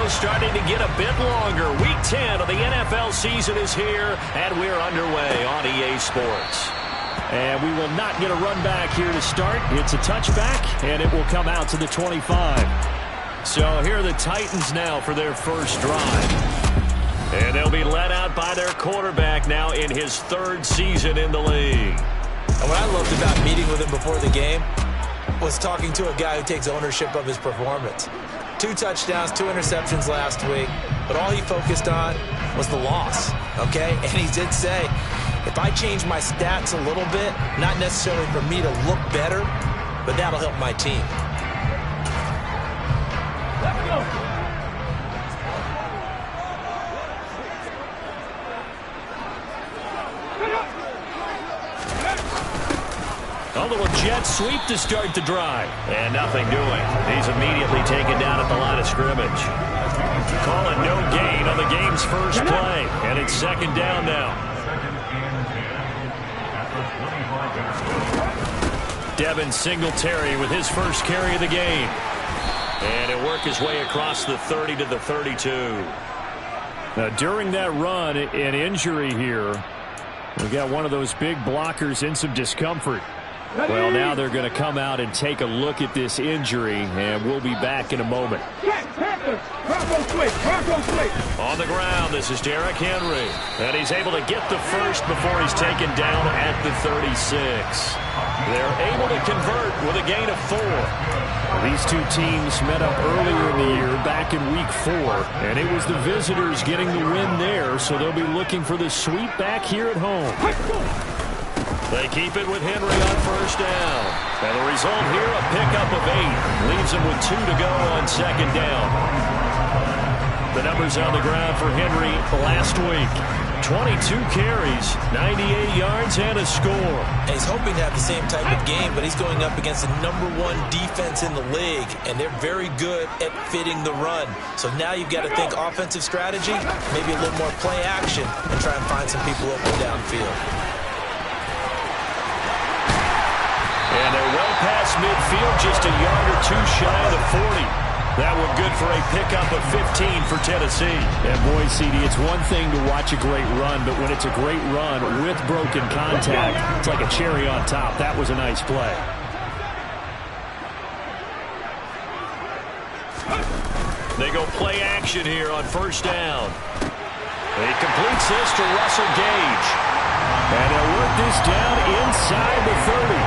window starting to get a bit longer. Week 10 of the NFL season is here, and we're underway on EA Sports. And we will not get a run back here to start. It's a touchback, and it will come out to the 25. So here are the Titans now for their first drive. And they'll be led out by their quarterback now in his third season in the league. And what I loved about meeting with him before the game was talking to a guy who takes ownership of his performance. 2 touchdowns, 2 interceptions last week, but all he focused on was the loss, okay? And he did say, if I change my stats a little bit, not necessarily for me to look better, but that'll help my team. A little jet sweep to start the drive. And nothing doing. He's immediately taken down at the line of scrimmage. Calling no gain on the game's first play. And it's second down now. Devin Singletary with his first carry of the game. And he'll work his way across the 30 to the 32. Now, during that run, an injury here. We got one of those big blockers in some discomfort. Well, now they're going to come out and take a look at this injury, and we'll be back in a moment. On the ground, this is Derrick Henry. And he's able to get the first before he's taken down at the 36. They're able to convert with a gain of 4. These two teams met up earlier in the year, back in week 4, and it was the visitors getting the win there, so they'll be looking for the sweep back here at home. They keep it with Henry on first down. And the result here, a pickup of 8. Leaves him with 2 to go on second down. The numbers on the ground for Henry last week. 22 carries, 98 yards, and a score. And he's hoping to have the same type of game, but he's going up against the #1 defense in the league, and they're very good at fitting the run. So now you've got to think offensive strategy, maybe a little more play action, and try and find some people open downfield. And they're well past midfield, just a yard or 2 shy of the 40. That one good for a pickup of 15 for Tennessee. And boy, CD, it's one thing to watch a great run, but when it's a great run with broken contact, it's like a cherry on top. That was a nice play. They go play action here on first down. He completes this to Russell Gage. And they'll work this down inside the 30.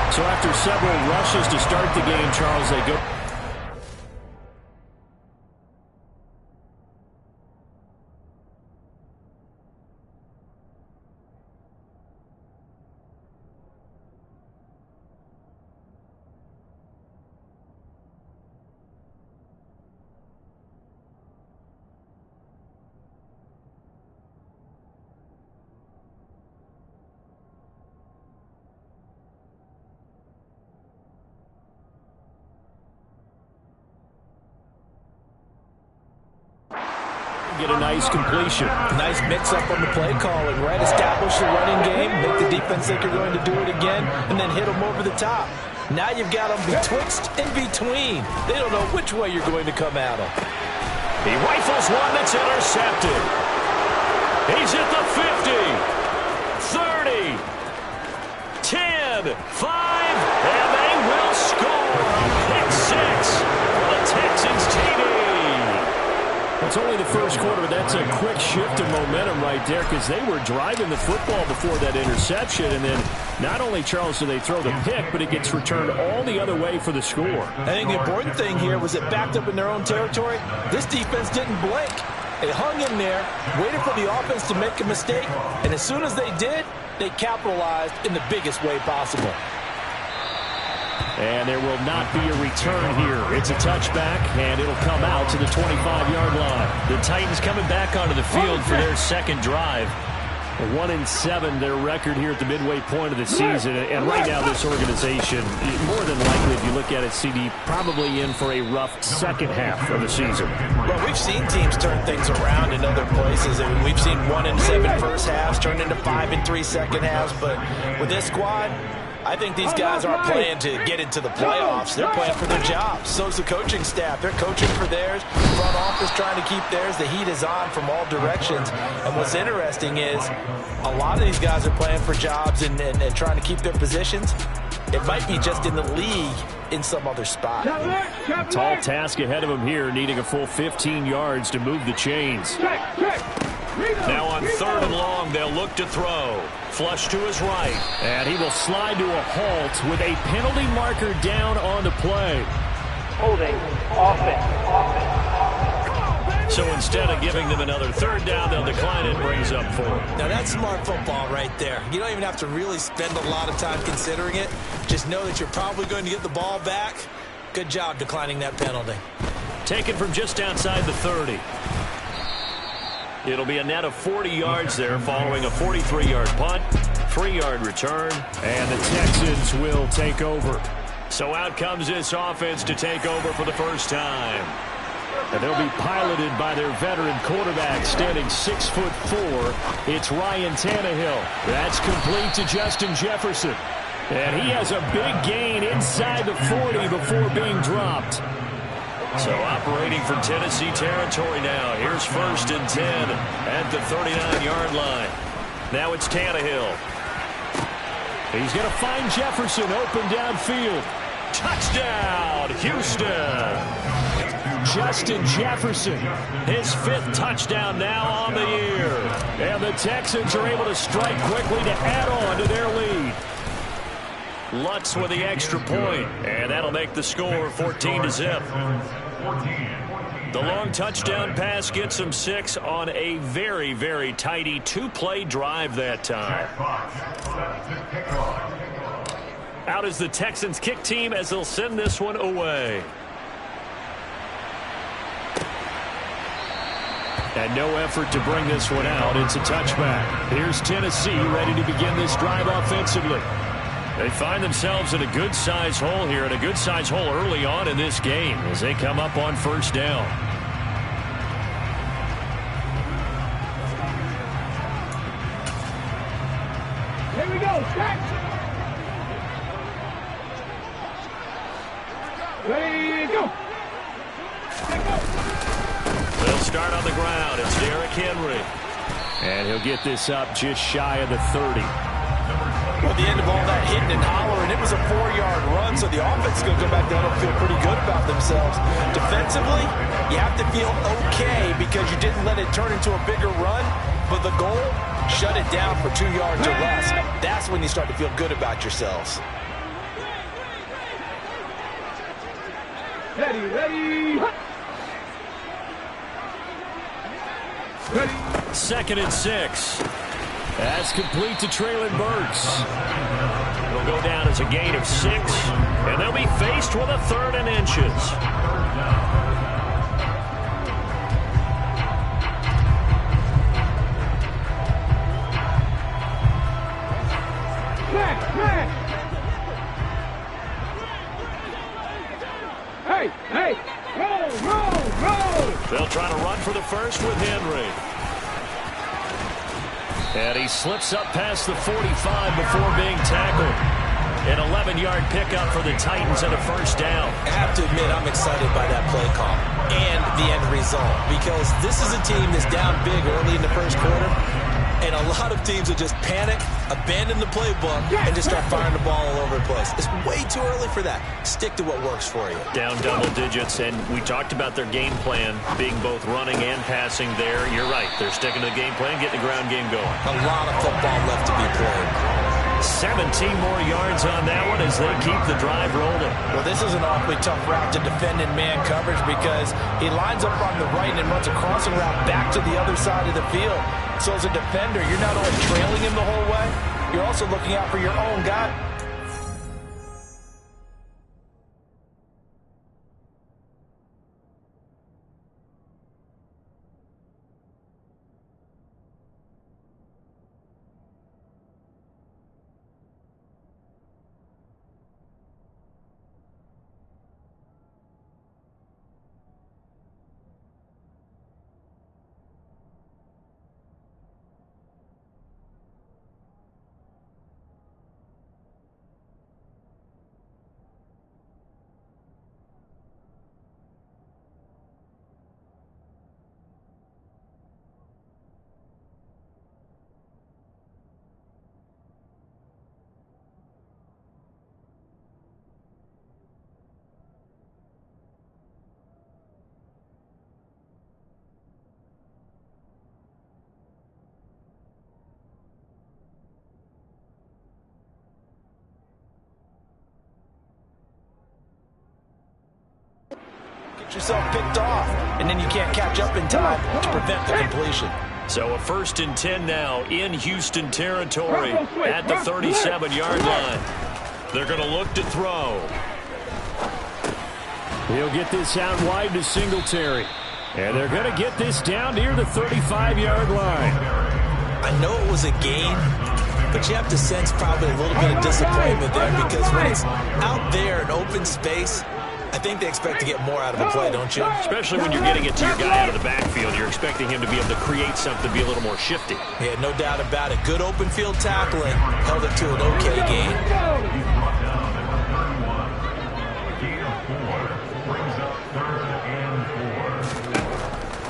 So after several rushes to start the game, Charles, they go. Get a nice completion. Nice mix-up on the play calling, right? Establish the running game, make the defense think you're going to do it again, and then hit them over the top. Now you've got them betwixt and between. They don't know which way you're going to come at them. He rifles one that's intercepted. He's at the 50, 30, 10, 5, and they will score. Pick 6 for the Texans TD. It's only the first quarter, but that's a quick shift in momentum right there because they were driving the football before that interception. And then not only, Charles, do they throw the pick, but it gets returned all the other way for the score. I think the important thing here was it backed up in their own territory. This defense didn't blink. They hung in there, waited for the offense to make a mistake, and as soon as they did, they capitalized in the biggest way possible. And there will not be a return here. It's a touchback, and it'll come out to the 25-yard line. The Titans coming back onto the field for their second drive. 1-7, their record here at the midway point of the season. And right now, this organization, more than likely, if you look at it, CD, probably in for a rough second half of the season. Well, we've seen teams turn things around in other places. I mean, we've seen 1-7 first halves turn into 5-3 second halves. But with this squad, I think these guys aren't playing to get into the playoffs. They're playing for their jobs. So's the coaching staff. They're coaching for theirs. Front office trying to keep theirs. The heat is on from all directions. And what's interesting is a lot of these guys are playing for jobs and trying to keep their positions. It might be just in the league in some other spot. Tall task ahead of him here, needing a full 15 yards to move the chains. Now on 3rd and long, they'll look to throw. Flush to his right. And he will slide to a halt with a penalty marker down on the play. Holding, offense. So instead of giving them another 3rd down, they'll decline it, brings up 4. Now that's smart football right there. You don't even have to really spend a lot of time considering it. Just know that you're probably going to get the ball back. Good job declining that penalty. Taken from just outside the 30. It'll be a net of 40 yards there following a 43-yard punt, 3-yard return. And the Texans will take over. So out comes this offense to take over for the first time. And they'll be piloted by their veteran quarterback, standing 6'4". It's Ryan Tannehill. That's complete to Justin Jefferson. And he has a big gain inside the 40 before being dropped. So operating for Tennessee territory now. Here's 1st and 10 at the 39-yard line. Now it's Tannehill. He's going to find Jefferson open downfield. Touchdown, Houston. Justin Jefferson, his 5th touchdown now on the year. And the Texans are able to strike quickly to add on to their lead. Lutz with the extra point, and that'll make the score 14-0. The long touchdown pass gets them 6 on a very, very tidy 2-play drive that time. Out is the Texans kick team as they'll send this one away. And no effort to bring this one out. It's a touchback. Here's Tennessee ready to begin this drive offensively. They find themselves in a good-sized hole here, and a good-sized hole early on in this game as they come up on 1st down. Here we go, catch! Ready, go! They'll start on the ground. It's Derrick Henry. And he'll get this up just shy of the 30. Well, at the end of all that hitting and hollering, it was a 4-yard run, so the offense is going to go back down and feel pretty good about themselves. Defensively, you have to feel okay because you didn't let it turn into a bigger run, but the goal, shut it down for 2 yards or less. That's when you start to feel good about yourselves. Ready, ready! 2nd and 6. That's complete to Treylon Burks. It'll go down as a gain of 6, and they'll be faced with a 3rd and inches. Hey, hey, roll! They'll try to run for the first with Henry. And he slips up past the 45 before being tackled. An 11-yard pickup for the Titans and a 1st down. I have to admit, I'm excited by that play call and the end result because this is a team that's down big early in the 1st quarter, and a lot of teams will just panic, abandon the playbook, and just start firing the ball all over the place. It's way too early for that. Stick to what works for you. Down double digits, and we talked about their game plan being both running and passing there. You're right. They're sticking to the game plan, getting the ground game going. A lot of football left to be played. 17 more yards on that one as they keep the drive rolling. Well, this is an awfully tough route to defend in man coverage because he lines up on the right and runs a crossing route back to the other side of the field. So as a defender, you're not only trailing him the whole way, you're also looking out for your own guy. Get yourself picked off, and then you can't catch up in time to prevent the completion. So a 1st and 10 now in Houston territory at the 37-yard line. They're going to look to throw. He'll get this out wide to Singletary. And they're going to get this down near the 35-yard line. I know it was a gain, but you have to sense probably a little bit of disappointment there, because when it's out there in open space, I think they expect to get more out of the play, don't you? Especially when you're getting it to your guy out of the backfield. You're expecting him to be able to create something, be a little more shifty. Yeah, no doubt about it. Good open field tackling. Held it to an okay gain.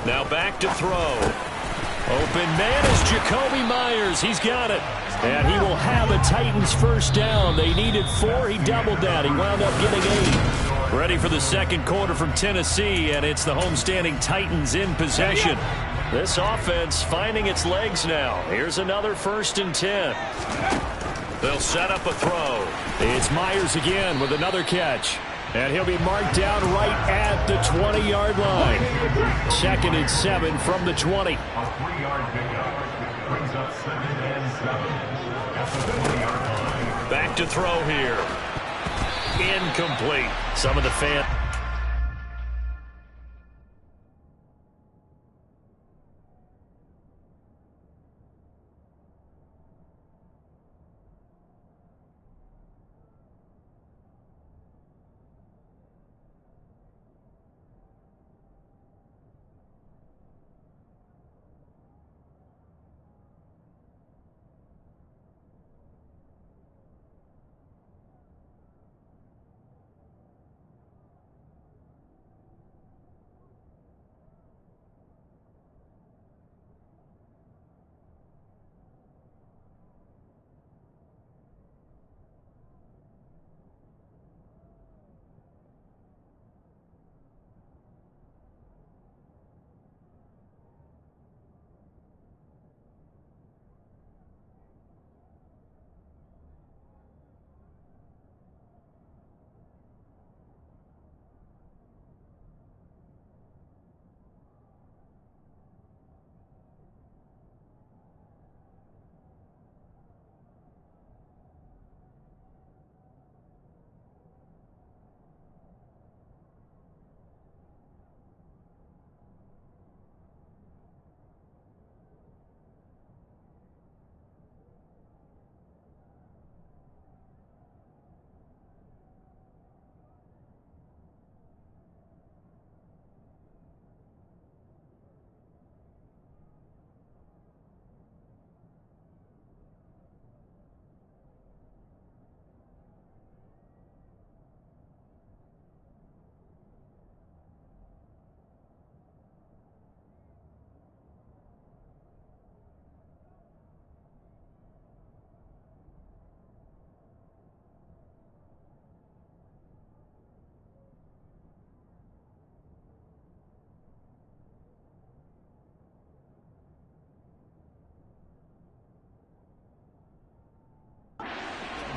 Now back to throw. Open man is Jacoby Myers. He's got it. And he will have a Titans first down. They needed 4. He doubled that. He wound up getting 8. Ready for the second quarter from Tennessee, and it's the homestanding Titans in possession. This offense finding its legs now. Here's another 1st and 10. They'll set up a throw. It's Myers again with another catch. And he'll be marked down right at the 20-yard line. 2nd and 7 from the 20. A 3-yard pickup brings up 2nd and 7 at the 20-yard line. Back to throw here. Incomplete. Some of the fans.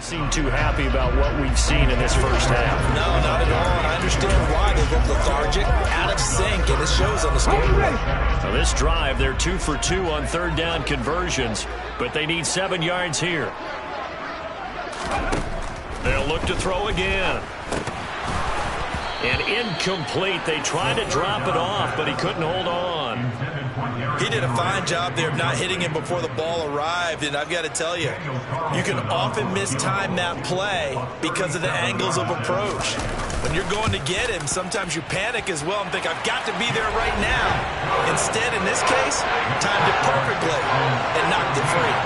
Seem too happy about what we've seen in this first half. No, not at all. And I understand why they look lethargic, out of sync, and it shows on the scoreboard. Now this drive, they're 2 for 2 on 3rd down conversions, but they need 7 yards here. They'll look to throw again. And incomplete. They tried to drop it off, but he couldn't hold on. He did a fine job there of not hitting him before the ball arrived, and I've got to tell you, you can often mistime that play because of the angles of approach. When you're going to get him, sometimes you panic as well and think, I've got to be there right now. Instead, in this case, timed it perfectly and knocked it free.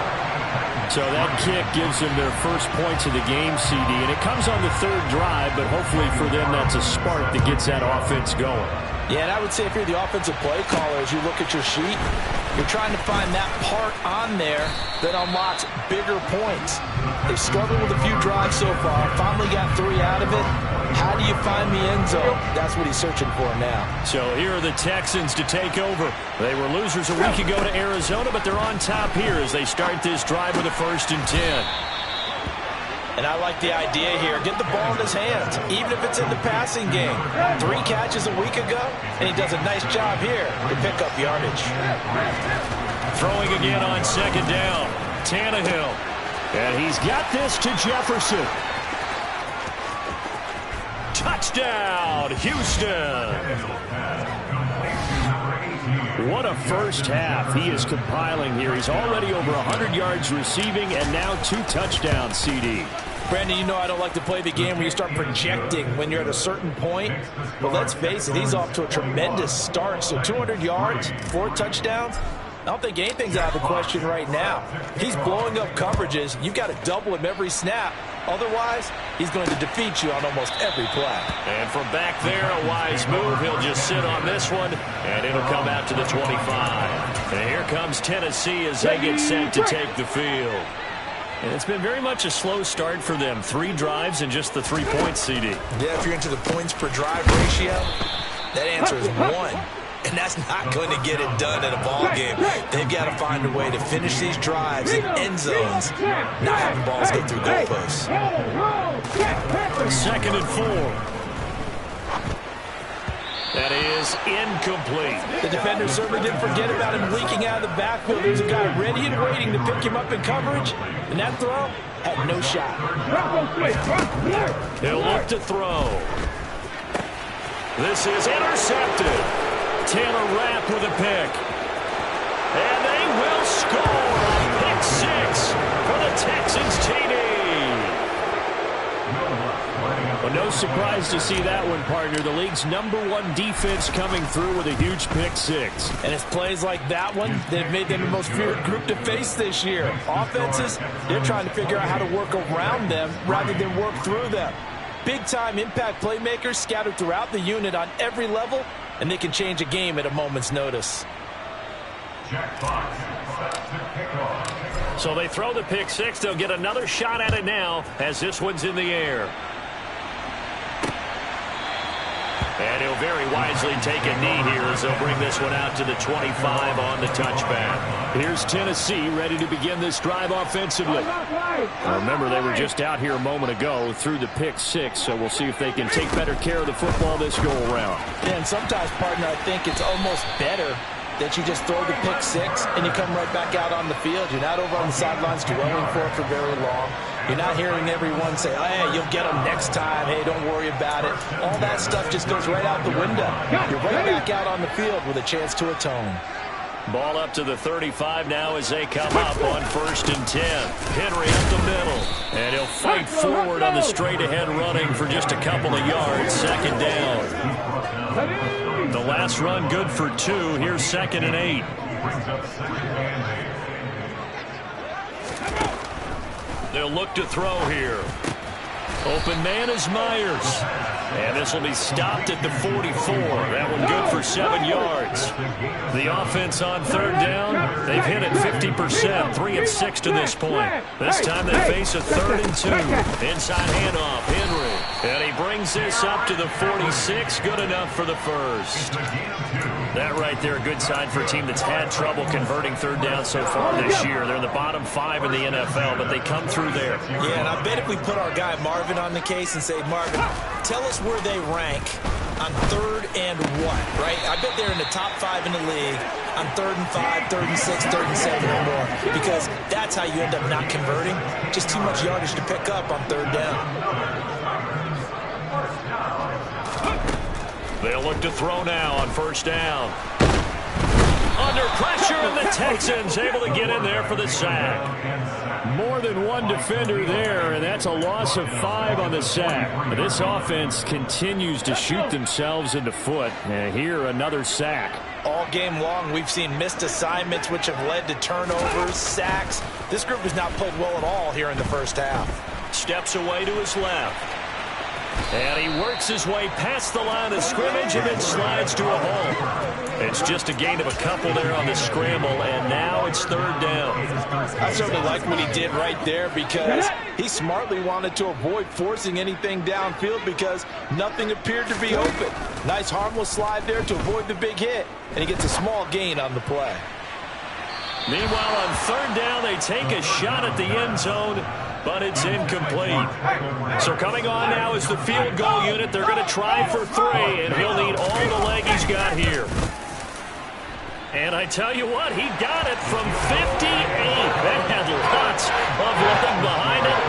So that kick gives them their first points of the game, CD, and it comes on the 3rd drive, but hopefully for them that's a spark that gets that offense going. Yeah, and I would say if you're the offensive play caller, as you look at your sheet, you're trying to find that part on there that unlocks bigger points. They've struggled with a few drives so far, finally got 3 out of it. How do you find the end zone? That's what he's searching for now. So here are the Texans to take over. They were losers a week ago to Arizona, but they're on top here as they start this drive with a 1st and 10. And I like the idea here. Get the ball in his hands, even if it's in the passing game. 3 catches a week ago, and he does a nice job here to pick up yardage. Throwing again on second down. Tannehill. And he's got this to Jefferson. Touchdown, Houston. What a first half he is compiling here. He's already over 100 yards receiving and now 2 touchdowns, CD. Brandon, you know I don't like to play the game where you start projecting when you're at a certain point. But let's face it, he's off to a tremendous start. So 200 yards, 4 touchdowns. I don't think anything's out of the question right now. He's blowing up coverages. You've got to double him every snap. Otherwise, he's going to defeat you on almost every play. And from back there, a wise move. He'll just sit on this one, and it'll come out to the 25. And here comes Tennessee as they get set to take the field. And it's been very much a slow start for them. 3 drives and just the 3 points, CD. Yeah, if you're into the points per drive ratio, that answer is 1. And that's not going to get it done in a ball game. They've got to find a way to finish these drives in end zones, not having balls go through goalposts. 2nd and 4. That is incomplete. The defender certainly didn't forget about him leaking out of the backfield. There's a guy ready and waiting to pick him up in coverage, and that throw had no shot. He'll look to throw. This is intercepted. Taylor Rapp with a pick. And they will score. Pick 6 for the Texans TD. Well, no surprise to see that one, partner. The league's #1 defense coming through with a huge pick 6. And it's plays like that one that have made them the most feared group to face this year. Offenses, they're trying to figure out how to work around them rather than work through them. Big-time impact playmakers scattered throughout the unit on every level, and they can change a game at a moment's notice. So they throw the pick 6. They'll get another shot at it now as this one's in the air. And he'll very wisely take a knee here as they'll bring this one out to the 25 on the touchback. Here's Tennessee ready to begin this drive offensively. Now remember, they were just out here a moment ago through the pick 6, so we'll see if they can take better care of the football this go-around. Yeah, and sometimes, partner, I think it's almost better that you just throw the pick 6 and you come right back out on the field. You're not over on the sidelines dwelling for it for very long. You're not hearing everyone say, oh, hey, you'll get them next time. Hey, don't worry about it. All that stuff just goes right out the window. You're right back out on the field with a chance to atone. Ball up to the 35 now as they come up on 1st and 10. Henry up the middle. And he'll fight forward on the straight-ahead running for just a couple of yards. 2nd down. The last run good for 2. Here's 2nd and 8. They'll look to throw here. Open man is Myers. And this will be stopped at the 44. That one good for 7 yards. The offense on 3rd down, they've hit it 50%, 3 of 6 to this point. This time they face a 3rd and 2. Inside handoff, Henry. And he brings this up to the 46. Good enough for the first. That right there, a good sign for a team that's had trouble converting 3rd down so far this year. They're in the bottom 5 in the NFL, but they come through there. Yeah, and I bet if we put our guy Marvin on the case and say, Marvin, tell us where they rank on 3rd and what, right? I bet they're in the top 5 in the league on 3rd and 5, 3rd and 6, 3rd and 7 or more, because that's how you end up not converting. Just too much yardage to pick up on 3rd down. They'll look to throw now on 1st down. Under pressure, and the Texans able to get in there for the sack. More than one defender there, and that's a loss of 5 on the sack. This offense continues to shoot themselves in the foot. And here, another sack. All game long, we've seen missed assignments, which have led to turnovers, sacks. This group has not played well at all here in the first half. Steps away to his left. And he works his way past the line of scrimmage and then slides to a hole. It's just a gain of a couple there on the scramble, and now it's 3rd down. I certainly like what he did right there because he smartly wanted to avoid forcing anything downfield because nothing appeared to be open. Nice harmless slide there to avoid the big hit, and he gets a small gain on the play. Meanwhile, on 3rd down, they take a shot at the end zone, but it's incomplete. So coming on now is the field goal unit. They're going to try for 3, and he'll need all the leg he's got here. And I tell you what, he got it from 58. That had lots of leg behind it.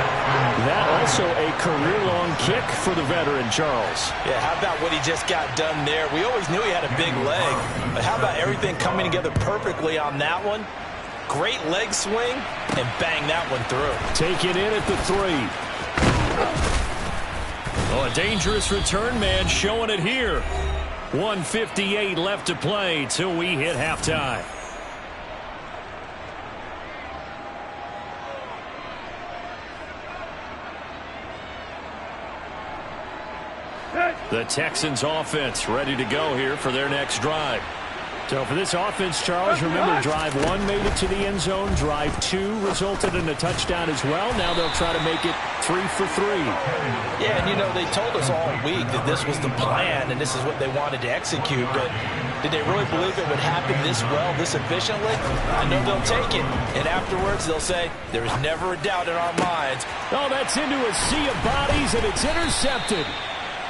That also a career-long kick for the veteran, Charles. Yeah, how about what he just got done there? We always knew he had a big leg, but how about everything coming together perfectly on that one? Great leg swing, and bang that one through. Take it in at the 3. Oh, a dangerous return man showing it here. 1:58 left to play till we hit halftime. The Texans offense ready to go here for their next drive. So for this offense, Charles, remember drive 1 made it to the end zone. Drive 2 resulted in a touchdown as well. Now they'll try to make it 3 for 3. Yeah, and you know, they told us all week that this was the plan and this is what they wanted to execute, but did they really believe it would happen this well, this efficiently? I know they'll take it, and afterwards they'll say, there is never a doubt in our minds. Oh, that's into a sea of bodies, and it's intercepted.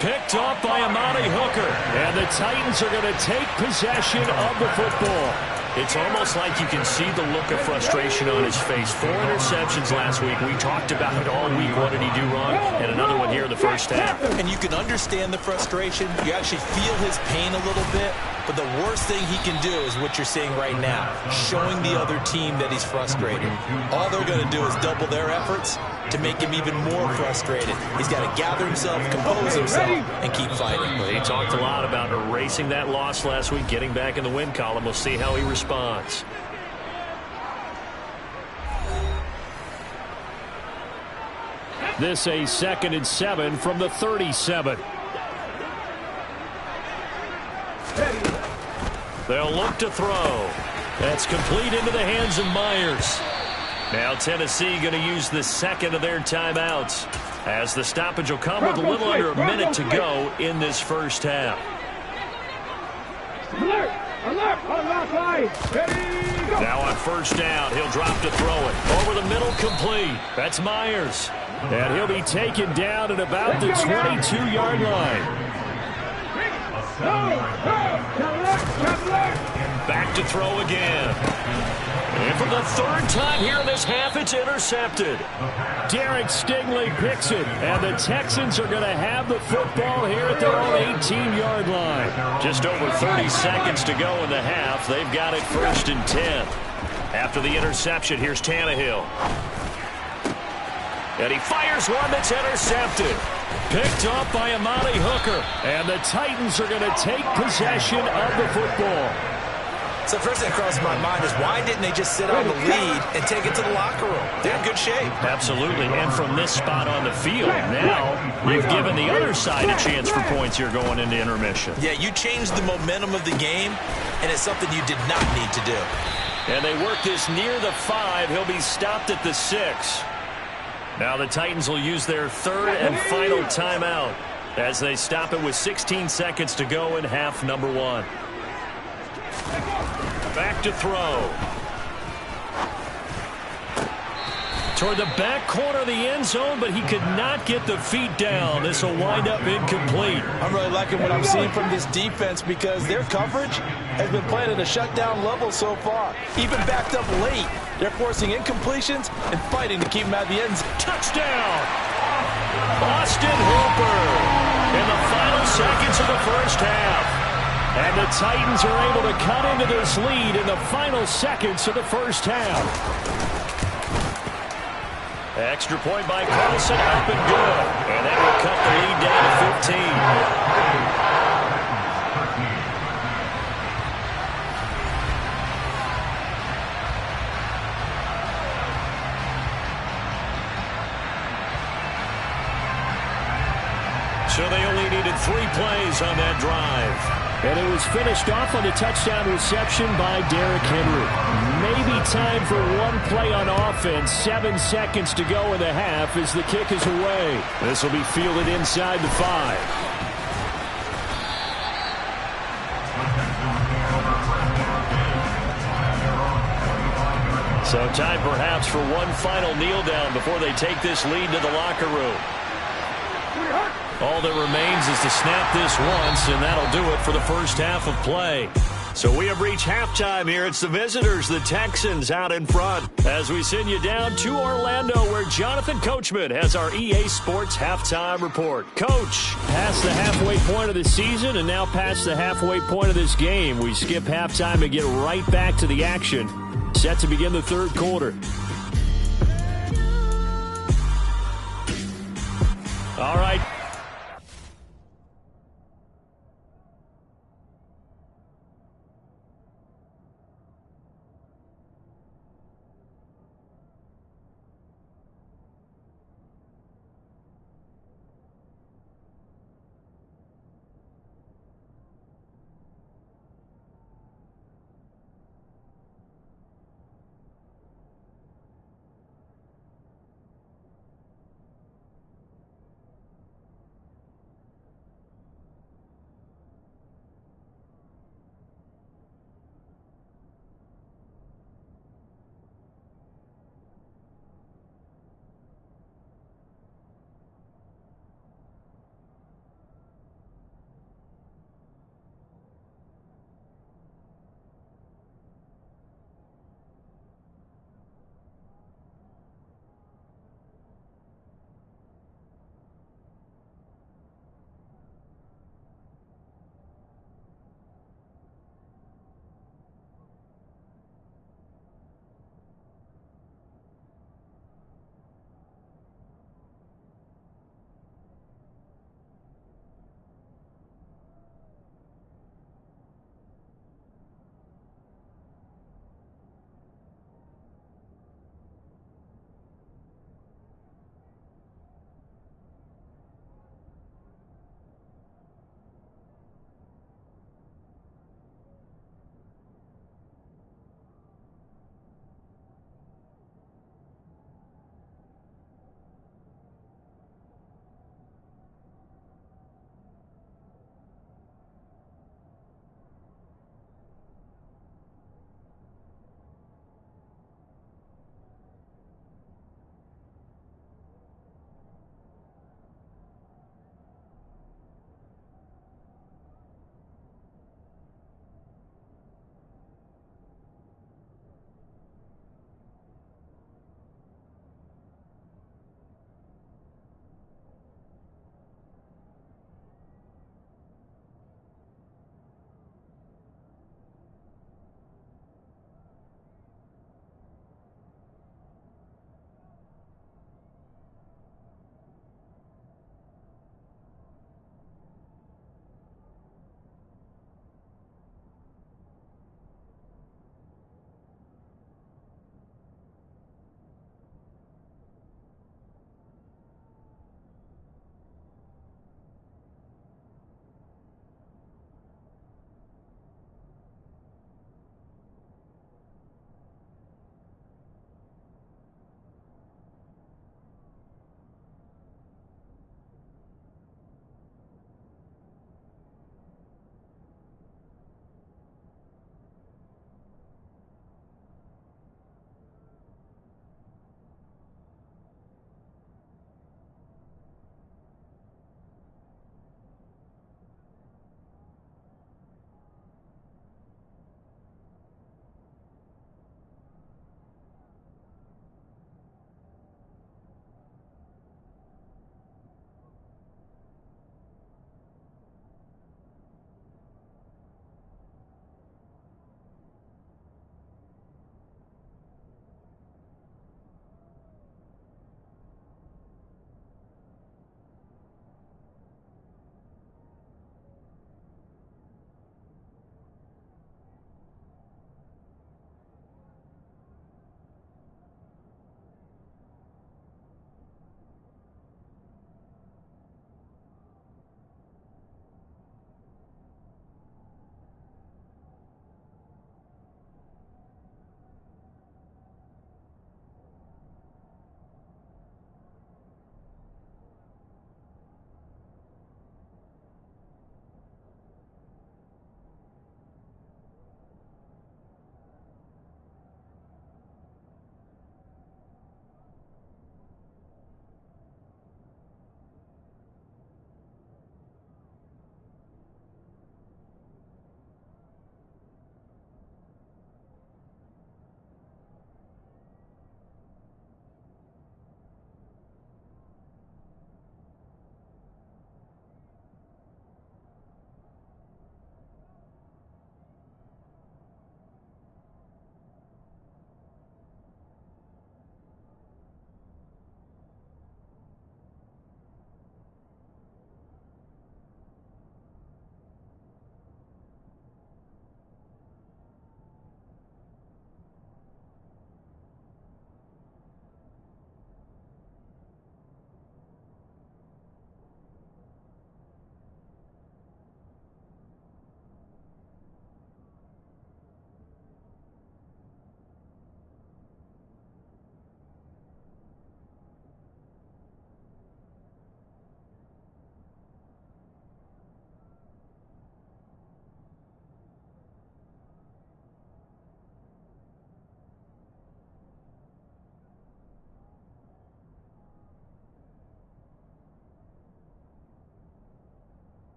Picked off by Amani Hooker. And the Titans are going to take possession of the football. It's almost like you can see the look of frustration on his face. 4 interceptions last week. We talked about it all week. What did he do wrong? And another one here in the first half. And you can understand the frustration. You actually feel his pain a little bit. But the worst thing he can do is what you're seeing right now, showing the other team that he's frustrated. All they're going to do is double their efforts to make him even more frustrated. He's got to gather himself, compose himself, and keep fighting. Well, he talked a lot about erasing that loss last week, getting back in the win column. We'll see how he responds. This a 2nd and 7 from the 37. They'll look to throw. That's complete into the hands of Myers. Now Tennessee going to use the 2nd of their timeouts as the stoppage will come with a little under a minute to go in this first half. Alert! Alert! On the line! Ready, go! Now on first down, he'll drop to throw it. Over the middle, complete. That's Myers. And he'll be taken down at about the 22-yard line. Back to throw again. And for the 3rd time here in this half, it's intercepted. Derek Stingley picks it, and the Texans are going to have the football here at their own 18-yard line. Just over 30 seconds to go in the half. They've got it 1st and 10. After the interception, here's Tannehill. And he fires one that's intercepted. Picked off by Amani Hooker. And the Titans are going to take possession of the football. So first thing that crosses my mind is why didn't they just sit on the lead and take it to the locker room? They're in good shape. Absolutely. And from this spot on the field, now you've given the other side a chance for points here going into intermission. Yeah, you changed the momentum of the game, and it's something you did not need to do. And they work this near the 5. He'll be stopped at the 6. Now the Titans will use their 3rd and final timeout as they stop it with 16 seconds to go in half number 1. Back to throw. Toward the back corner of the end zone, but he could not get the feet down. This will wind up incomplete. I'm really liking what I'm seeing from this defense because their coverage has been playing at a shutdown level so far. Even backed up late, they're forcing incompletions and fighting to keep them out of the end zone. Touchdown! Austin Hooper in the final seconds of the first half. And the Titans are able to cut into this lead in the final seconds of the first half. Extra point by Carlson, up and good. And that will cut the lead down to 15. So they only needed 3 plays on that drive. And it was finished off on a touchdown reception by Derrick Henry. Maybe time for 1 play on offense. 7 seconds to go in the half as the kick is away. This will be fielded inside the 5. So time perhaps for one final kneel down before they take this lead to the locker room. All that remains is to snap this once, and that'll do it for the first half of play. So we have reached halftime here. It's the visitors, the Texans, out in front. As we send you down to Orlando, where Jonathan Coachman has our EA Sports halftime report. Coach, past the halfway point of the season and now past the halfway point of this game. We skip halftime and get right back to the action. Set to begin the third quarter. All right.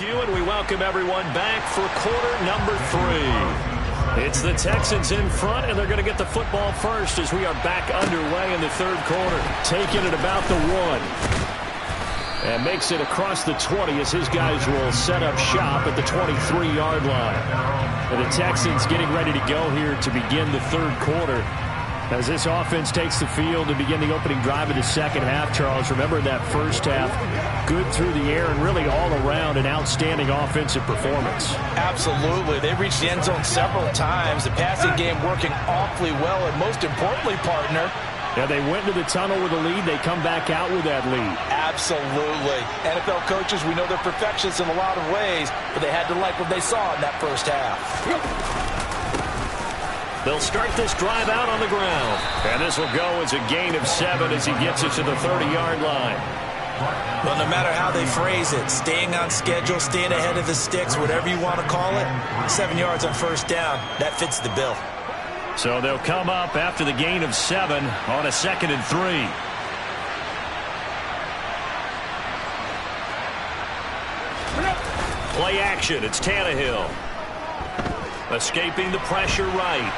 you, and we welcome everyone back for quarter number 3. It's the Texans in front, and they're going to get the football first as we are back underway in the third quarter. Taking it about the 1. And makes it across the 20 as his guys will set up shop at the 23-yard line. And the Texans getting ready to go here to begin the third quarter. As this offense takes the field to begin the opening drive of the second half, Charles, remember that first half, good through the air and really all around an outstanding offensive performance. Absolutely. They reached the end zone several times. The passing game working awfully well, and most importantly, partner, yeah, they went to the tunnel with a lead. They come back out with that lead. Absolutely. NFL coaches, we know they're perfectionists in a lot of ways, but they had to like what they saw in that first half. They'll start this drive out on the ground. And this will go as a gain of 7 as he gets it to the 30-yard line. Well, no matter how they phrase it, staying on schedule, staying ahead of the sticks, whatever you want to call it, 7 yards on first down, that fits the bill. So they'll come up after the gain of 7 on a 2nd and 3. Play action. It's Tannehill. Escaping the pressure right.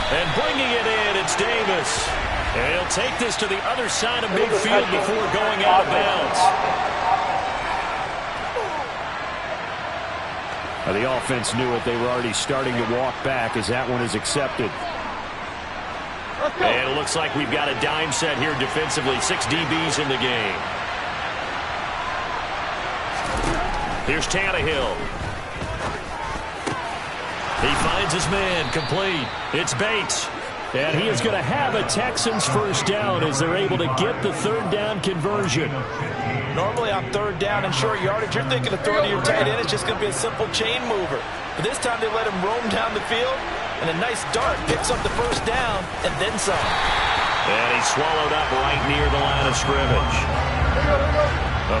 And bringing it in, it's Davis. And he'll take this to the other side of midfield before going out of bounds. The offense knew it. They were already starting to walk back as that one is accepted. And it looks like we've got a dime set here defensively. 6 DBs in the game. Here's Tannehill. He finds his man, complete. It's Bates. And he is going to have a Texans first down as they're able to get the third down conversion. Normally on third down and short yardage, you're thinking of throwing to your tight end. It's just going to be a simple chain mover. But this time they let him roam down the field, and a nice dart picks up the first down and then some. And he's swallowed up right near the line of scrimmage.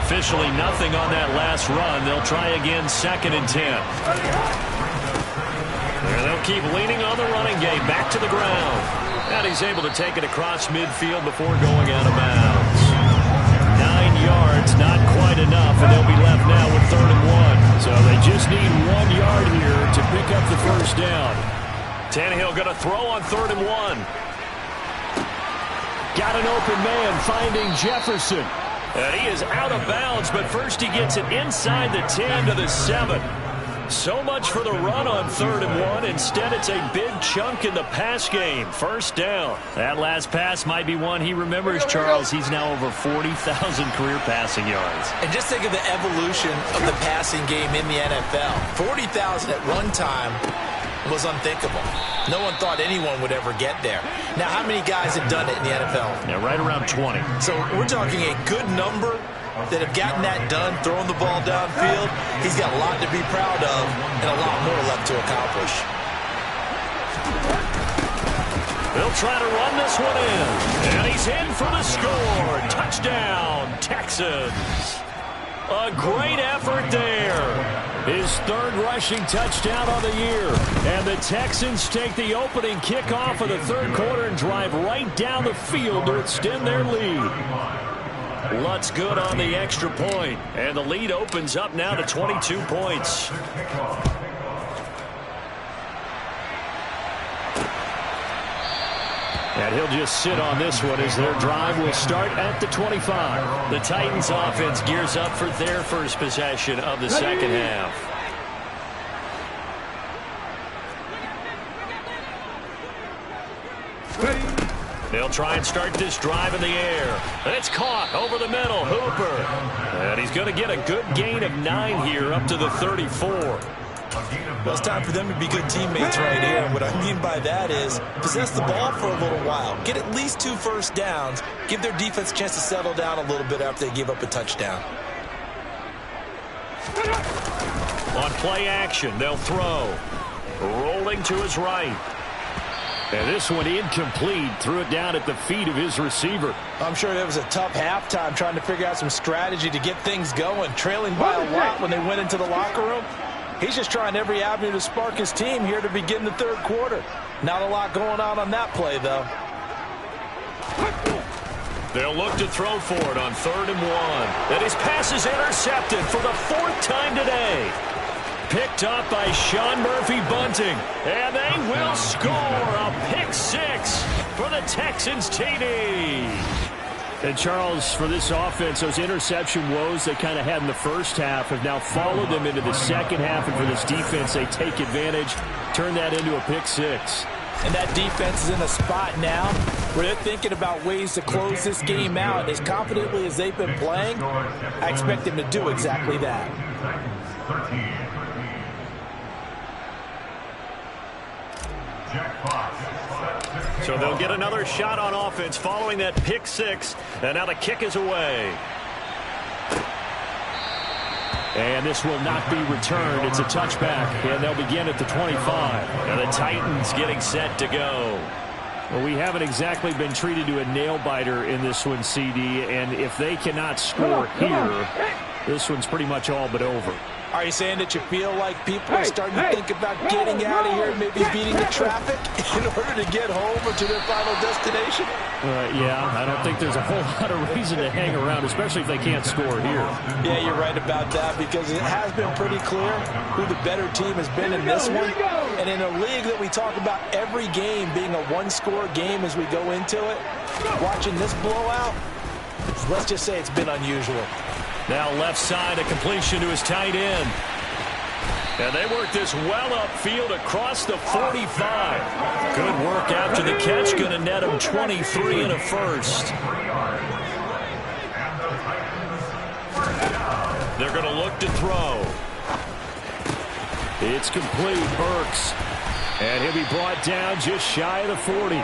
Officially nothing on that last run. They'll try again 2nd and 10. And they'll keep leaning on the running game. Back to the ground. And he's able to take it across midfield before going out of bounds. 9 yards, not quite enough, and they'll be left now with 3rd and 1. So they just need 1 yard here to pick up the first down. Tannehill going to throw on 3rd and 1. Got an open man finding Jefferson. And he is out of bounds, but first he gets it inside the 10 to the 7. So much for the run on 3rd and 1. Instead, it's a big chunk in the pass game. First down. That last pass might be one he remembers, Charles. He's now over 40,000 career passing yards. And just think of the evolution of the passing game in the NFL. 40,000 at one time was unthinkable. No one thought anyone would ever get there. Now, how many guys have done it in the NFL? Yeah, right around 20. So we're talking a good number that have gotten that done, throwing the ball downfield. He's got a lot to be proud of and a lot more left to accomplish. They'll try to run this one in. And he's in for the score. Touchdown, Texans. A great effort there. His 3rd rushing touchdown on the year. And the Texans take the opening kickoff of the third quarter and drive right down the field to extend their lead. Lutz good on the extra point. And the lead opens up now to 22 points. And he'll just sit on this one as their drive will start at the 25. The Titans offense gears up for their first possession of the second half. They'll try and start this drive in the air. And it's caught over the middle. Hooper. And he's going to get a good gain of 9 here up to the 34. Well, it's time for them to be good teammates right here. And what I mean by that is possess the ball for a little while. Get at least 2 first downs. Give their defense a chance to settle down a little bit after they give up a touchdown. On play action, they'll throw. Rolling to his right. And this one incomplete. Threw it down at the feet of his receiver. I'm sure it was a tough halftime trying to figure out some strategy to get things going. Trailing by a lot when they went into the locker room. He's just trying every avenue to spark his team here to begin the third quarter. Not a lot going on that play, though. They'll look to throw for it on 3rd and 1. And his pass is intercepted for the 4th time today. Picked up by Sean Murphy Bunting. And they will score a pick 6 for the Texans TD. And Charles, for this offense, those interception woes they kind of had in the first half have now followed them into the second half. And for this defense, they take advantage, turn that into a pick 6. And that defense is in a spot now where they're thinking about ways to close this game out. As confidently as they've been playing, I expect them to do exactly that. So they'll get another shot on offense following that pick 6. And now the kick is away. And this will not be returned. It's a touchback, and they'll begin at the 25. And the Titans getting set to go. Well, we haven't exactly been treated to a nail-biter in this one, CD, and if they cannot score here, this one's pretty much all but over. Are you saying that you feel like people are starting to think about getting out of here, maybe beating the traffic in order to get home or to their final destination? Yeah, I don't think there's a whole lot of reason to hang around, especially if they can't score here. Yeah, you're right about that, because it has been pretty clear who the better team has been in this one. And in a league that we talk about every game being a one-score game as we go into it, watching this blowout, let's just say it's been unusual. Now left side, a completion to his tight end. And they work this well upfield across the 45. Good work after the catch. Going to net him 23 and a first. They're going to look to throw. It's complete, Burks. And he'll be brought down just shy of the 40.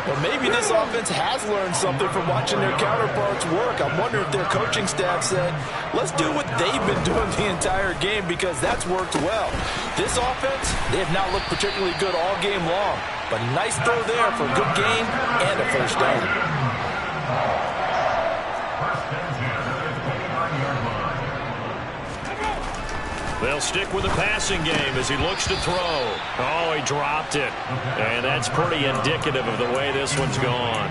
Well, maybe this offense has learned something from watching their counterparts work. I wonder if their coaching staff said, let's do what they've been doing the entire game, because that's worked well. This offense, they have not looked particularly good all game long. But a nice throw there for a good gain and a first down. They'll stick with the passing game as he looks to throw. Oh, he dropped it. And that's pretty indicative of the way this one's gone.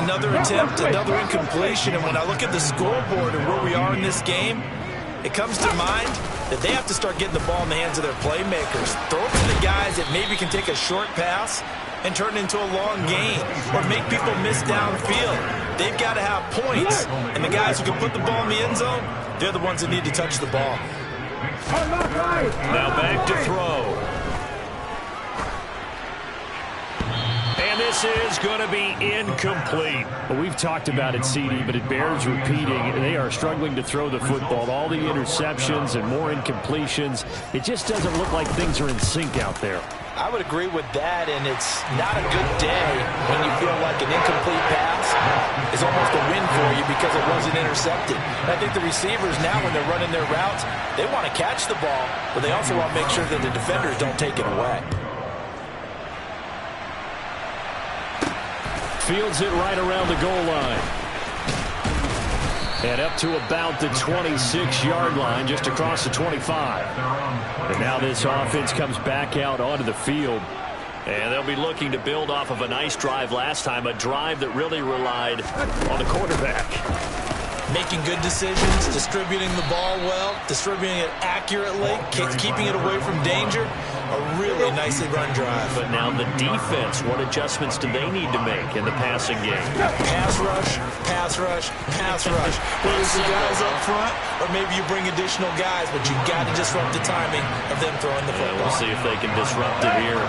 Another attempt, another incompletion. And when I look at the scoreboard and where we are in this game, it comes to mind that they have to start getting the ball in the hands of their playmakers. Throw it to the guys that maybe can take a short pass and turn it into a long gain or make people miss downfield. They've got to have points. And the guys who can put the ball in the end zone, they're the ones that need to touch the ball. Now back to throw. And this is going to be incomplete. Well, we've talked about it, CD, but it bears repeating. They are struggling to throw the football. All the interceptions and more incompletions. It just doesn't look like things are in sync out there. I would agree with that, and it's not a good day when you feel like an incomplete pass is almost a win for you because it wasn't intercepted. And I think the receivers now, when they're running their routes, they want to catch the ball, but they also want to make sure that the defenders don't take it away. Fields it right around the goal line. And up to about the 26-yard line, just across the 25. And now this offense comes back out onto the field. And they'll be looking to build off of a nice drive last time, a drive that really relied on the quarterback. Making good decisions, distributing the ball well, distributing it accurately, keeping it away from danger. A really nicely run drive. But now the defense, what adjustments do they need to make in the passing game? Pass rush, pass rush, pass rush. Whether it's the guys up front or maybe you bring additional guys, but you've got to disrupt the timing of them throwing the football. We'll see if they can disrupt it here.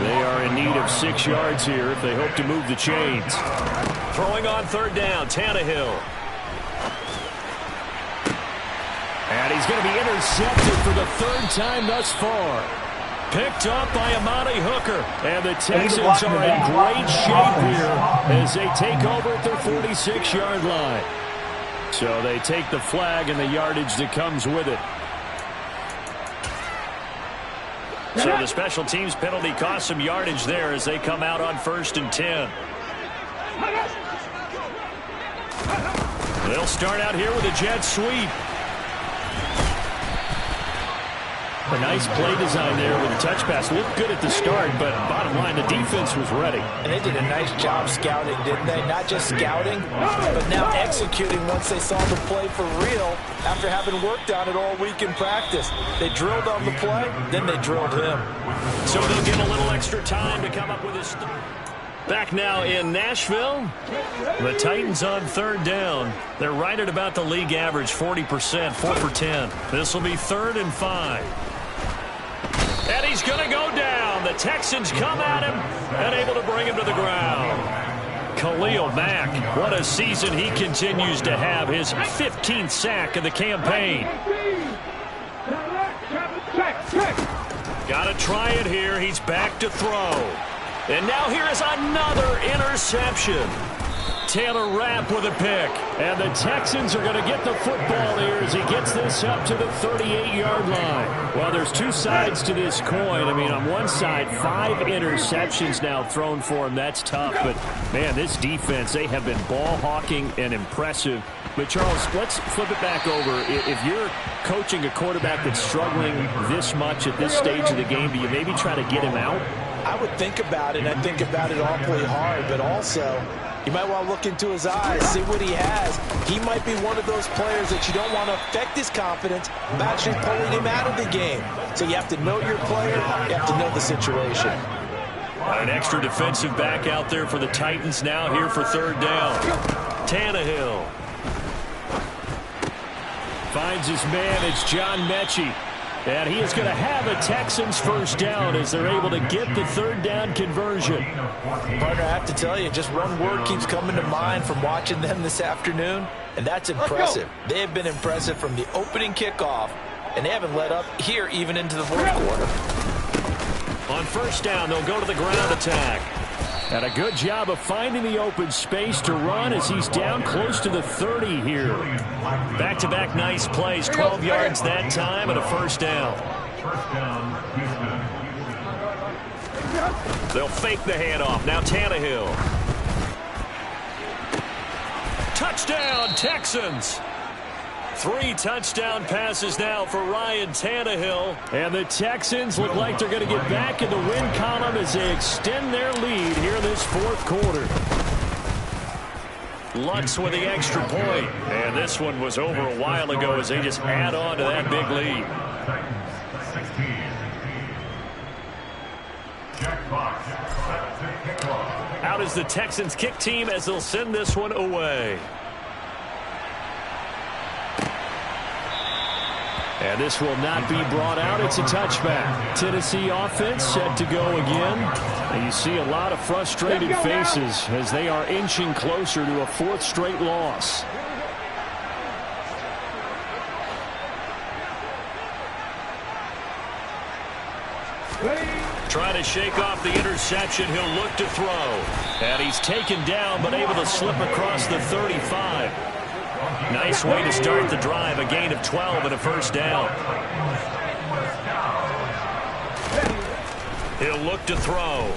They are in need of 6 yards here if they hope to move the chains. Throwing on third down, Tannehill. And he's going to be intercepted for the 3rd time thus far. Picked up by Amani Hooker. And the Texans are in great shape here as they take over at their 46-yard line. So they take the flag and the yardage that comes with it. So the special teams penalty cost some yardage there as they come out on 1st and 10. They'll start out here with a jet sweep. A nice play design there with the touch pass. Looked good at the start, but bottom line, the defense was ready. And they did a nice job scouting, didn't they? Not just scouting, but now executing once they saw the play for real after having worked on it all week in practice. They drilled on the play, then they drilled him. So they'll get a little extra time to come up with his... Back now in Nashville, the Titans on third down. They're right at about the league average, 40%, 4 for 10. This will be 3rd and 5. And he's going to go down. The Texans come at him and able to bring him to the ground. Khalil Mack, what a season he continues to have. His 15th sack of the campaign. Got to try it here. He's back to throw. And now here is another interception. Taylor Rapp with a pick. And the Texans are going to get the football here as he gets this up to the 38-yard line. Well, there's two sides to this coin. I mean, on one side, 5 interceptions now thrown for him. That's tough. But, man, this defense, they have been ball hawking and impressive. But, Charles, let's flip it back over. If you're coaching a quarterback that's struggling this much at this stage of the game, do you maybe try to get him out? I would think about it, and I think about it awfully hard, but also you might want to look into his eyes, see what he has. He might be one of those players that you don't want to affect his confidence by actually pulling him out of the game. So you have to know your player, you have to know the situation. An extra defensive back out there for the Titans now here for 3rd down. Tannehill. Finds his man, it's John Mechie. And he is going to have a Texans first down as they're able to get the 3rd down conversion. Partner, I have to tell you, just one word keeps coming to mind from watching them this afternoon, and that's impressive. They have been impressive from the opening kickoff, and they haven't let up here even into the 4th quarter. On 1st down, they'll go to the ground attack. And a good job of finding the open space to run as he's down close to the 30 here. Back-to-back nice plays, 12 yards that time and a 1st down. They'll fake the handoff. Now Tannehill. Touchdown, Texans. 3 touchdown passes now for Ryan Tannehill. And the Texans look like they're going to get back in the win column as they extend their lead here in this 4th quarter. Lutz with the extra point. And this one was over a while ago as they just add on to that big lead. Out is the Texans kick team as they'll send this one away. And this will not be brought out. It's a touchback. Tennessee offense set to go again. And you see a lot of frustrated faces as they are inching closer to a 4th straight loss. Trying to shake off the interception. He'll look to throw. And he's taken down but able to slip across the 35. Nice way to start the drive. A gain of 12 and a 1st down. He'll look to throw.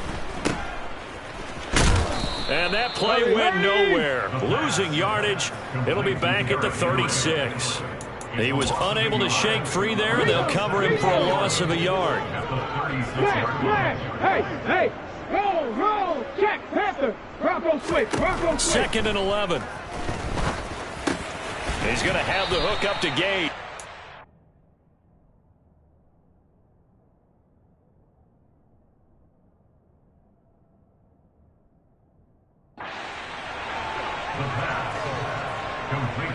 And that play went nowhere. Losing yardage. It'll be back at the 36. He was unable to shake free there. They'll cover him for a loss of a yard. Hey, roll, check, Panther. Bronco switch, Bronco switch. 2nd and 11. He's going to have the hook up to Gage.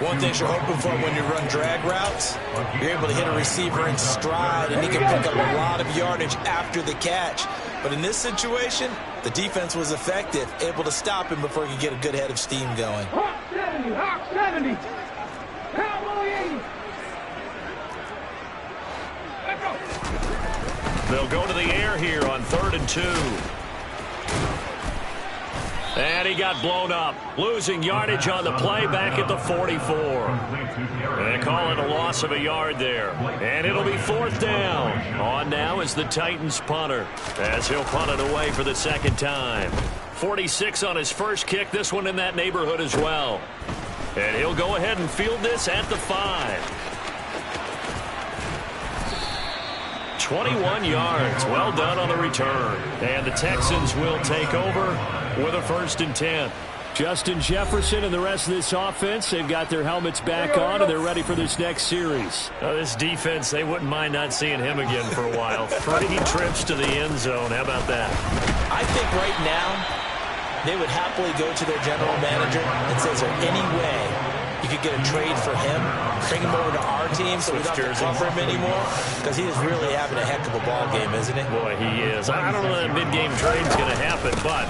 One thing you're hoping for when you run drag routes, you're able to hit a receiver in stride, and he can pick up a lot of yardage after the catch. But in this situation, the defense was effective, able to stop him before he could get a good head of steam going. Hawk 70, Hawk 70. Cowboy 80. Let's go. They'll go to the air here on 3rd and 2. And he got blown up. Losing yardage on the play back at the 44. They call it a loss of a yard there. And it'll be 4th down. On now is the Titans punter as he'll punt it away for the 2nd time. 46 on his first kick. This one in that neighborhood as well. And he'll go ahead and field this at the 5. 21 yards. Well done on the return. And the Texans will take over with a 1st and 10. Justin Jefferson and the rest of this offense, they've got their helmets back on, and they're ready for this next series. This defense, they wouldn't mind not seeing him again for a while. 3 trips to the end zone. How about that? I think right now they would happily go to their general manager and say, is there any way you could get a trade for him, bring him over to our team so we don't have to cover him anymore? Because he is really having a heck of a ball game, isn't he? Boy, he is. I don't know that mid-game trade's going to happen, but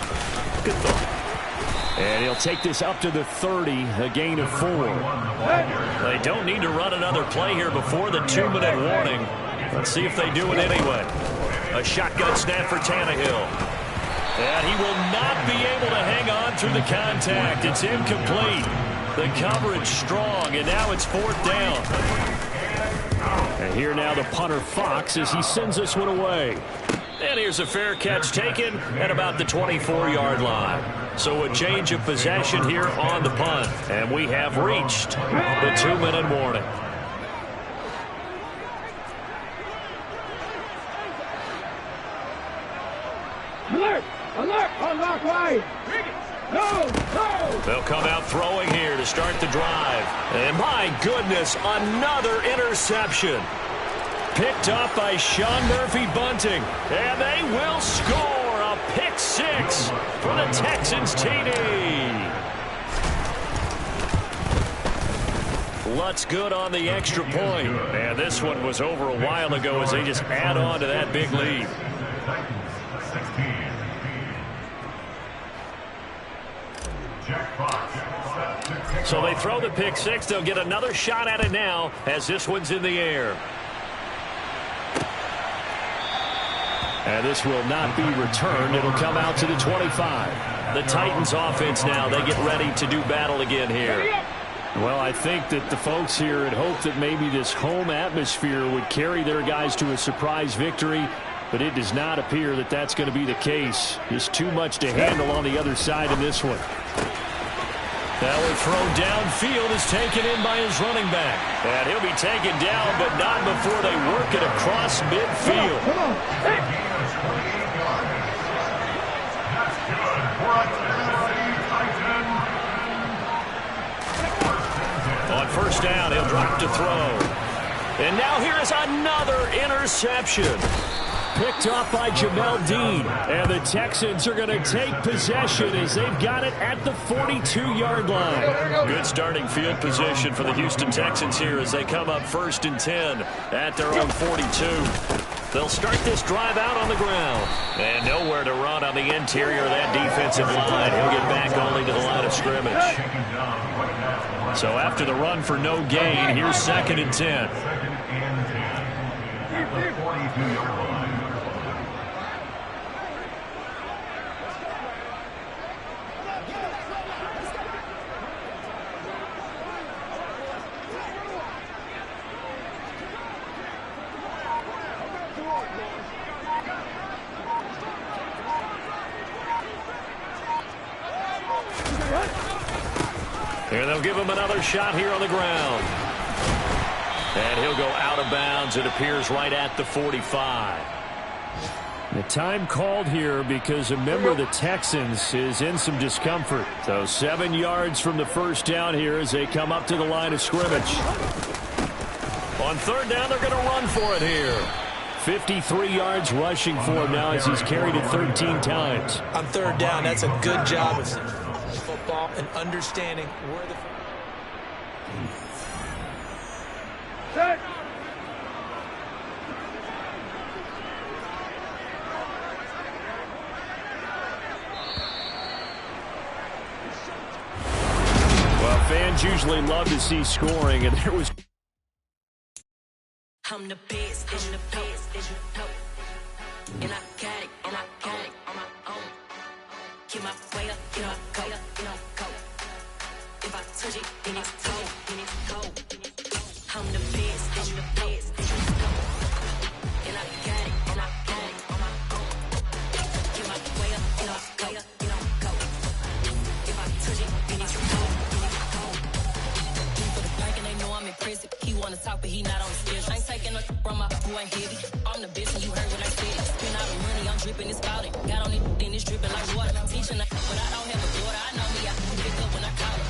good thought. And he'll take this up to the 30, a gain of 4. They don't need to run another play here before the 2-minute warning. Let's see if they do it anyway. A shotgun snap for Tannehill. And he will not be able to hang on through the contact. It's incomplete. The coverage strong, and now it's 4th down. And here now the punter Fox as he sends this one away. And here's a fair catch taken at about the 24-yard line. So a change of possession here on the punt. And we have reached the 2-minute warning. Alert! Alert! Unlock right! No! No! They'll come out throwing here to start the drive. And my goodness, another interception. Picked up by Sean Murphy-Bunting. And they will score a pick 6 for the Texans TD. Lutz good on the extra point. And this one was over a while ago as they just add on to that big lead. So they throw the pick 6. They'll get another shot at it now as this one's in the air. And this will not be returned. It'll come out to the 25. The Titans offense now, they get ready to do battle again here. Well, I think that the folks here had hoped that maybe this home atmosphere would carry their guys to a surprise victory, but it does not appear that that's going to be the case. Just too much to handle on the other side in this one. That one throw downfield is taken in by his running back. And he'll be taken down, but not before they work it across midfield. On 1st down, he'll drop to throw. And now here is another interception. Picked off by Jamel Dean. And the Texans are going to take possession as they've got it at the 42-yard line. Good starting field position for the Houston Texans here as they come up 1st and 10 at their own 42. They'll start this drive out on the ground. And nowhere to run on the interior of that defensive line. He'll get back only to the line of scrimmage. So after the run for no gain, here's 2nd and 10. Here they'll give him another shot here on the ground. And he'll go out of bounds, it appears, right at the 45. The time called here because a member of the Texans is in some discomfort. So 7 yards from the 1st down here as they come up to the line of scrimmage. On 3rd down, they're going to run for it here. 53 yards rushing for him now as he's carried it 13 times. On 3rd down, that's a good job of football and understanding where the... Set. Well, fans usually love to see scoring, and there was... I'm the best, I'm the best, and I got it, on my own. Keep my way up, get my go. If I touch it, then it's cold, I'm the best, and I got it, on my own. Keep my way up, get my go. If I touch it, then it's cold. For the bank and they know I'm impressive. He wanna talk, but he not on the stairs. I ain't taking no from my boy heavy. I'm the best and you heard what I said. Spend all the money, I'm dripping, it's spouting. Got on it, then it's dripping like water. Teaching but I don't have a daughter. I know me, I can pick up when I call her.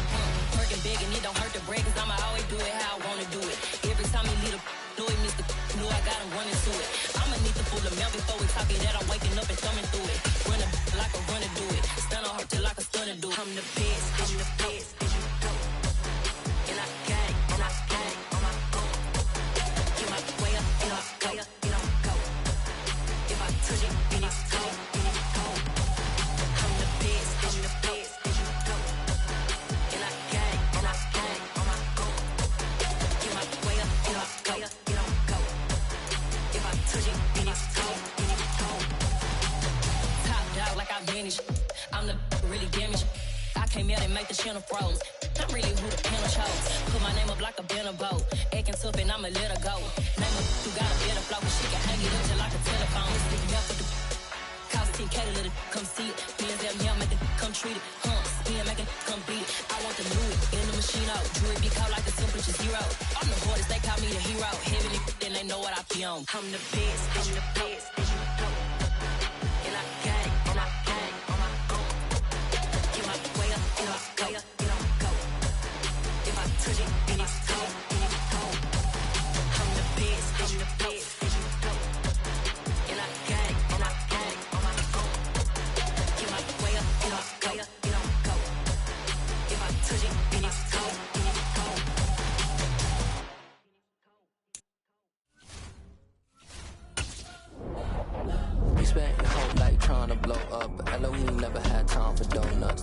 Working big and it don't hurt to break, cause I'ma always do it how I wanna do it. Every time he lead a know it, Mr. Know I got him running to it. I'ma need to pull the mail before we talk it that I'm waking up and thumbing through it. Run a like a runner do it. Stun on her till like a stunner do it. I'm the best, I'm the best. And I got it, and I got it on my own. Get my way up, and I way up, and I'm go. If I touch it, then it's cold, then it's cold. I'm the best, I'm the best. And I got it, and I got it on my own. Get my way up, and I way up, and I'm go. If I touch it, then it's cold, then it's cold. Top dog like I vanished. I'm the really damaged. I came out and make the channel froze. I'm really who the panel chose. Put my name up like a banner boat. Acting tough and I'ma let her go. Name her who got a better flow, but she can hang it up just like a telephone. Stick me up with the cost 10K to let it come see it. Bands out here, make it come treat it. Spin, make it come beat it. I want the new it in the machine out. Jewelry be caught like the temperature zero. I'm the hardest, they call me the hero. Heaven and then they know what I be on. I'm the best, I'm the best. And I got it, and I got it on my own. Get my way up, and I way up, and I'm go. If I touch it, then it's cold, then it's cold. I'm the best, I'm the best. And I got it, and I got it on my own. Get my way up, and I way up, and I'm go. If I touch it, then it's cold, then it's cold. We spent your whole life trying to blow up. LOE never had time for donuts.